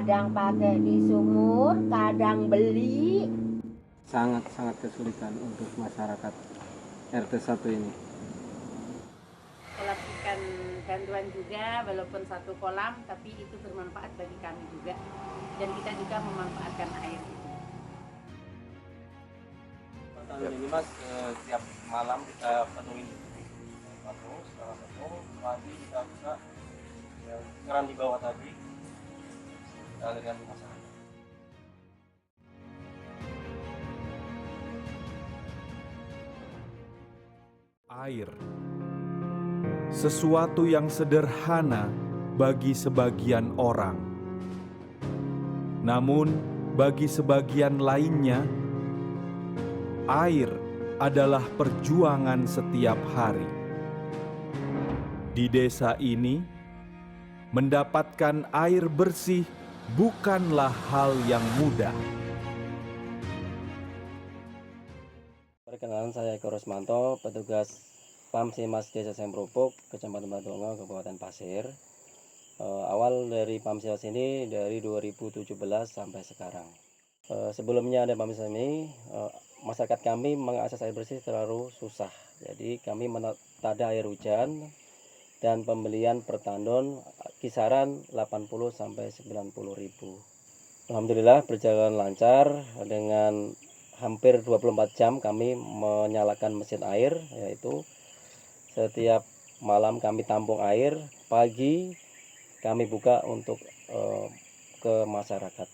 kadang pakai di sumur, kadang beli. Sangat kesulitan untuk masyarakat RT 1 ini. Kolam ikan bantuan juga, walaupun satu kolam, tapi itu bermanfaat bagi kami juga. Dan kita juga memanfaatkan air. Ini Mas, setiap malam kita penuhi setelah penuh, pagi kita buka keran di bawah tadi, kita alirkan ke masyarakat. Air, sesuatu yang sederhana bagi sebagian orang. Namun, bagi sebagian lainnya, air adalah perjuangan setiap hari. Di desa ini, mendapatkan air bersih bukanlah hal yang mudah. Perkenalkan, saya Eko Rosmanto, petugas Pamsimas Desa Semprupuk, Kecamatan Badongo, Kabupaten Pasir. Awal dari Pamsimas ini dari 2017 sampai sekarang. Sebelumnya ada Pamsimas ini, masyarakat kami mengakses air bersih terlalu susah. Jadi kami mentada air hujan dan pembelian per tandon kisaran 80 sampai 90 ribu. Alhamdulillah berjalan lancar. Dengan hampir 24 jam kami menyalakan mesin air, yaitu setiap malam kami tampung air, pagi kami buka untuk ke masyarakat.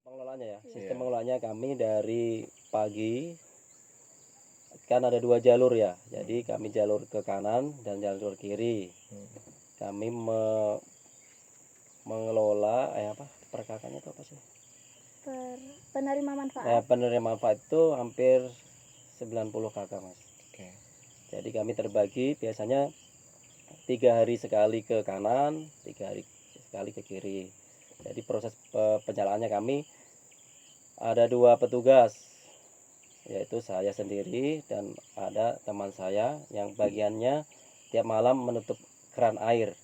Pengelolaannya sistem pengelolaannya kami dari pagi, kan ada 2 jalur ya, jadi kami jalur ke kanan dan jalur kiri. Kami mengelola perkakakannya itu apa sih? Penerima manfaat. Penerima manfaat itu hampir 90 kakak, Mas. Oke. Jadi kami terbagi biasanya 3 hari sekali ke kanan, 3 hari sekali ke kiri. Jadi proses penyalaannya kami ada 2 petugas, yaitu saya sendiri dan ada teman saya yang bagiannya tiap malam menutup keran air.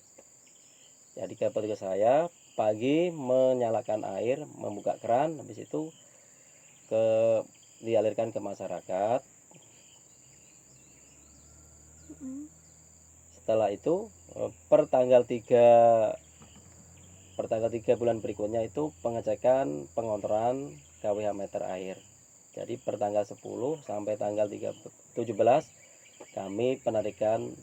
Jadi ke petugas saya pagi menyalakan air, membuka keran, habis itu dialirkan ke masyarakat. Setelah itu per tanggal 3 bulan berikutnya itu pengecekan pengontrolan KWH meter air. Jadi per tanggal 10 sampai tanggal 17 kami penarikan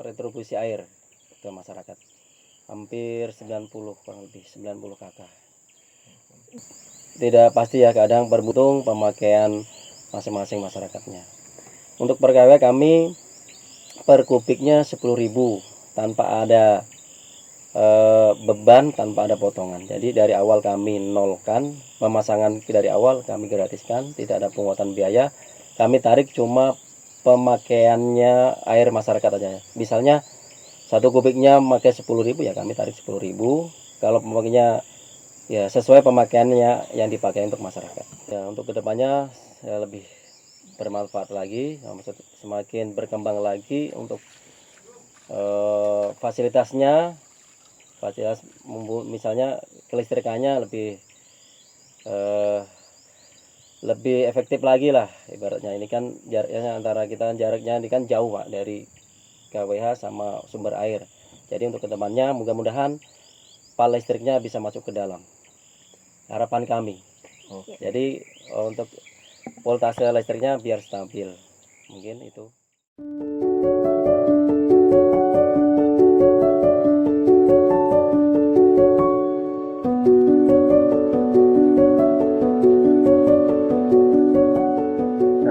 retribusi air ke masyarakat. Hampir 90, kurang lebih 90 kakak. Tidak pasti ya, kadang bergantung pemakaian masing-masing masyarakatnya. Untuk per KW kami per kubiknya 10.000 tanpa ada beban, tanpa ada potongan. Jadi dari awal kami nolkan, pemasangan dari awal kami gratiskan, tidak ada pungutan biaya. Kami tarik cuma pemakaiannya air masyarakat aja. Misalnya 1 kubiknya pakai 10.000 ya kami tarik 10.000. Kalau pemakaiannya ya sesuai pemakaiannya yang dipakai untuk masyarakat. Ya, untuk kedepannya saya lebih bermanfaat lagi, semakin berkembang lagi untuk fasilitasnya. Fasilitas misalnya kelistrikannya lebih efektif lagi lah ibaratnya. Ini kan jaraknya antara kita, jaraknya ini kan jauh Pak dari KWH sama sumber air. Jadi untuk kedepannya mudah-mudahan pal listriknya bisa masuk ke dalam. Harapan kami. Jadi untuk voltase listriknya biar stabil. Mungkin itu.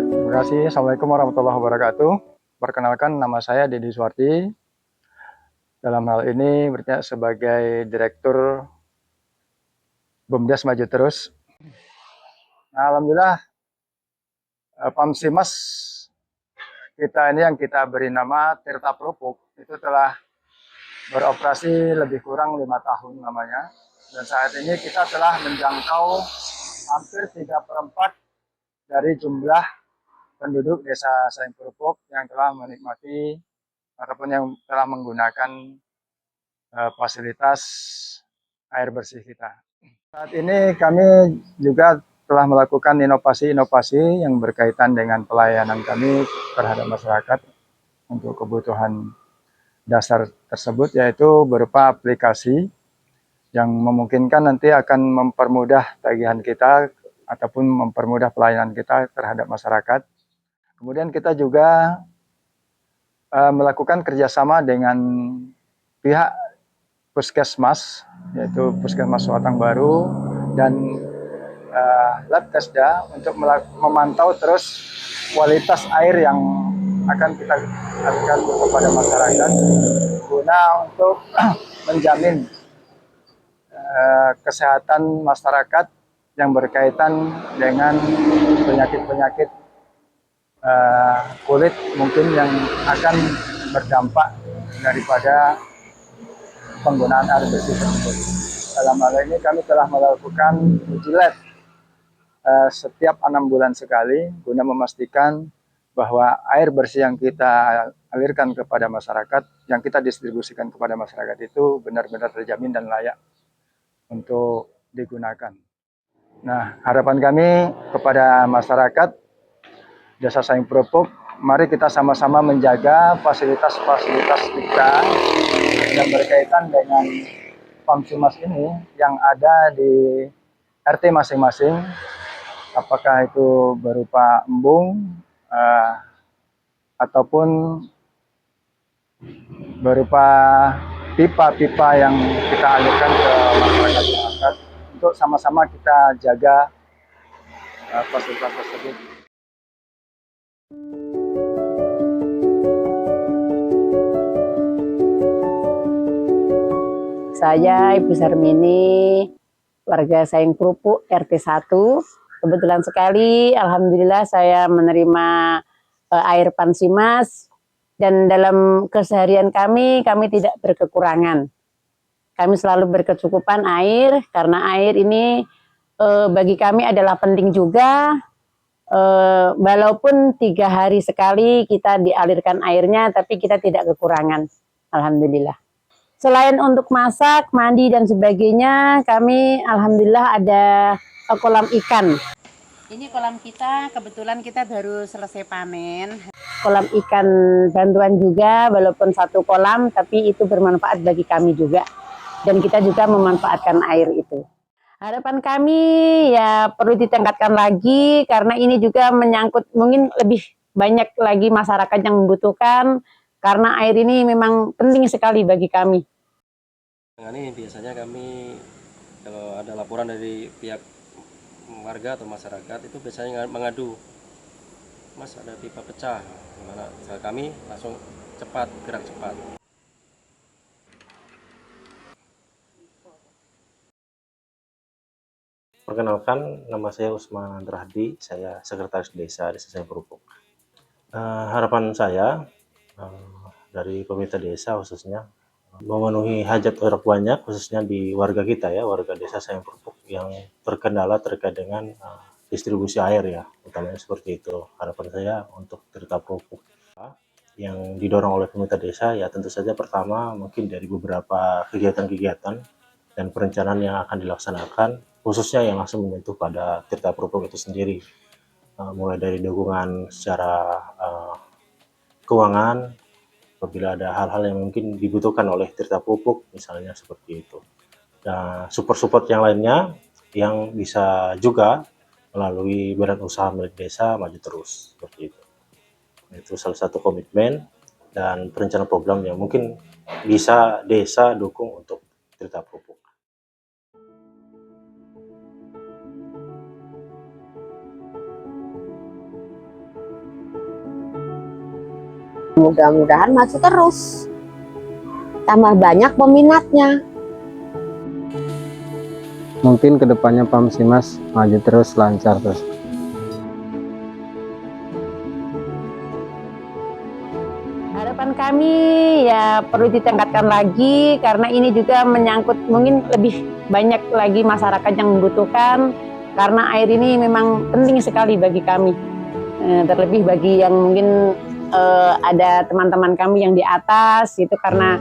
Terima kasih. Assalamualaikum warahmatullahi wabarakatuh. Perkenalkan, nama saya Dedi Suwarti. Dalam hal ini berarti sebagai Direktur BUMDes Maju Terus. Nah, alhamdulillah Pamsimas kita ini yang kita beri nama Tirta Prupuk itu telah beroperasi lebih kurang 5 tahun namanya. Dan saat ini kita telah menjangkau hampir 3/4 dari jumlah penduduk desa Semprupuk yang telah menikmati ataupun yang telah menggunakan fasilitas air bersih kita. Saat ini kami juga telah melakukan inovasi-inovasi yang berkaitan dengan pelayanan kami terhadap masyarakat untuk kebutuhan dasar tersebut, yaitu berupa aplikasi yang memungkinkan nanti akan mempermudah tagihan kita ataupun mempermudah pelayanan kita terhadap masyarakat. Kemudian kita juga melakukan kerjasama dengan pihak Puskesmas, yaitu Puskesmas Watang Baru dan Lab Tesda untuk memantau terus kualitas air yang akan kita alirkan kepada masyarakat guna untuk menjamin kesehatan masyarakat yang berkaitan dengan penyakit-penyakit kulit mungkin yang akan berdampak daripada penggunaan air bersih tersebut. Dalam hal ini kami telah melakukan uji lab setiap 6 bulan sekali guna memastikan bahwa air bersih yang kita alirkan kepada masyarakat, yang kita distribusikan kepada masyarakat itu benar-benar terjamin dan layak untuk digunakan. Nah, harapan kami kepada masyarakat Desa Sayung Purupuk, mari kita sama-sama menjaga fasilitas-fasilitas kita yang berkaitan dengan Pamsimas ini yang ada di RT masing-masing, apakah itu berupa embung ataupun berupa pipa-pipa yang kita alirkan ke masyarakat untuk sama-sama kita jaga fasilitas tersebut. Saya Ibu Sarmini, warga Sayung Purupuk RT 1. Kebetulan sekali, alhamdulillah saya menerima air Pamsimas dan dalam keseharian kami tidak berkekurangan. Kami selalu berkecukupan air karena air ini bagi kami adalah penting juga. Walaupun 3 hari sekali kita dialirkan airnya, tapi kita tidak kekurangan, alhamdulillah. Selain untuk masak, mandi dan sebagainya, kami alhamdulillah ada kolam ikan. Ini kolam kita, kebetulan kita baru selesai panen. Kolam ikan bantuan juga, walaupun 1 kolam, tapi itu bermanfaat bagi kami juga. Dan kita juga memanfaatkan air itu. Harapan kami ya perlu ditingkatkan lagi, karena ini juga menyangkut mungkin lebih banyak lagi masyarakat yang membutuhkan, karena air ini memang penting sekali bagi kami. Ini biasanya kami kalau ada laporan dari pihak warga atau masyarakat itu biasanya mengadu, Mas ada pipa pecah, gimana? Kami langsung gerak cepat. Perkenalkan, nama saya Usman Andrahdi, saya Sekretaris Desa Sayung Purupuk. Harapan saya dari pemerintah desa khususnya memenuhi hajat orang banyak, khususnya di warga kita ya, warga Desa Sayung Purupuk yang terkendala terkait dengan distribusi air ya, utamanya seperti itu. Harapan saya untuk Tirta Purupuk yang didorong oleh pemerintah desa ya tentu saja pertama mungkin dari beberapa kegiatan-kegiatan dan perencanaan yang akan dilaksanakan, khususnya yang langsung menyentuh pada Tirta Purupuk itu sendiri, mulai dari dukungan secara keuangan apabila ada hal-hal yang mungkin dibutuhkan oleh Tirta Purupuk misalnya seperti itu. Nah, support-support yang lainnya yang bisa juga melalui badan usaha milik desa maju terus seperti itu. Itu salah satu komitmen dan perencanaan program yang mungkin bisa desa dukung untuk Tirta Purupuk. Mudah-mudahan maju terus, tambah banyak peminatnya. Mungkin kedepannya Pamsimas maju terus, lancar terus. Harapan kami ya perlu ditingkatkan lagi, karena ini juga menyangkut mungkin lebih banyak lagi masyarakat yang membutuhkan, karena air ini memang penting sekali bagi kami. Terlebih bagi yang mungkin ada teman-teman kami yang di atas itu, karena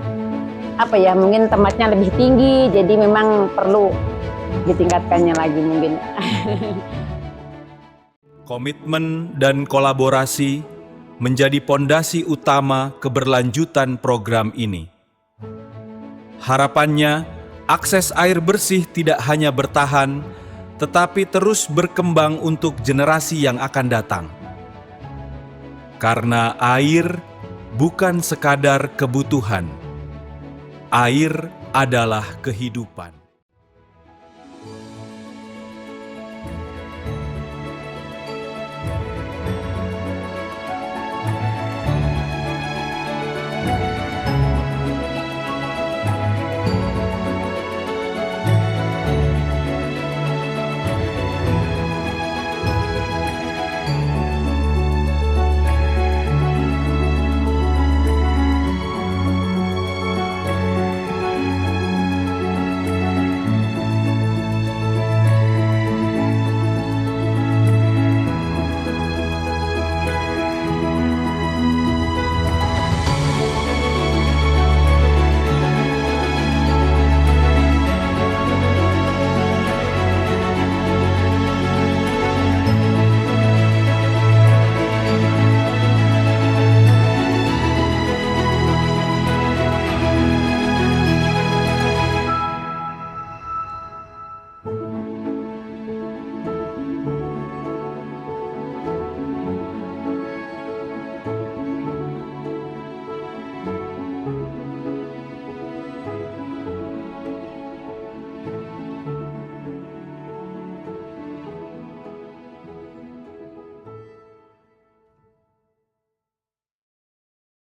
mungkin tempatnya lebih tinggi, jadi memang perlu ditingkatkannya lagi mungkin. Komitmen dan kolaborasi menjadi pondasi utama keberlanjutan program ini. Harapannya, akses air bersih tidak hanya bertahan, tetapi terus berkembang untuk generasi yang akan datang. Karena air bukan sekadar kebutuhan, air adalah kehidupan.